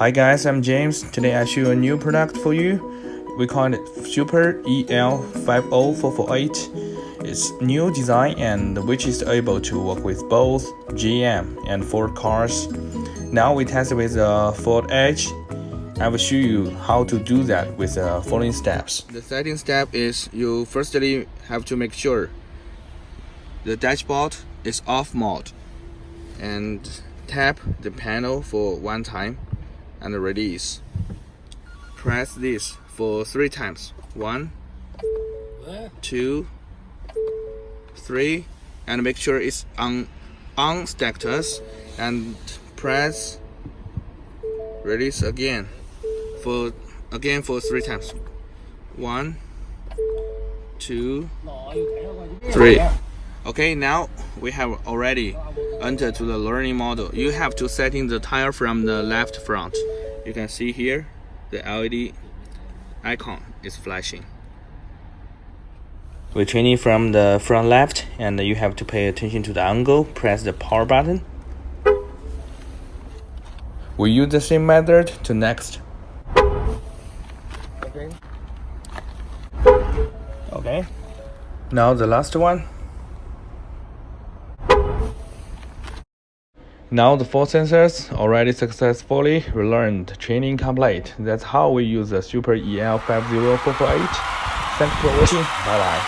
Hi guys, I'm James. Today I show a new product for you. We call it Super EL50448. It's new design and which is able to work with both GM and Ford cars. Now we test with a Ford Edge. I will show you how to do that with the following steps. The setting step is you firstly have to make sure the dashboard is off mode and tap the panel for one time and release. Press this for 3 times. 1, 2, 3, and make sure it's on status and press release again for 3 times. 1, 2, 3. Okay, now we have already entered to the learning model. You have to set in the tire from the left front. You can see here the LED icon is flashing. We're training from the front left, and you have to pay attention to the angle. Press the power button. We use the same method to next. Okay. Now the last one. Now the 4 sensors already successfully relearned, training complete. That's how we use the Super EL50448. Thanks for watching. Bye bye.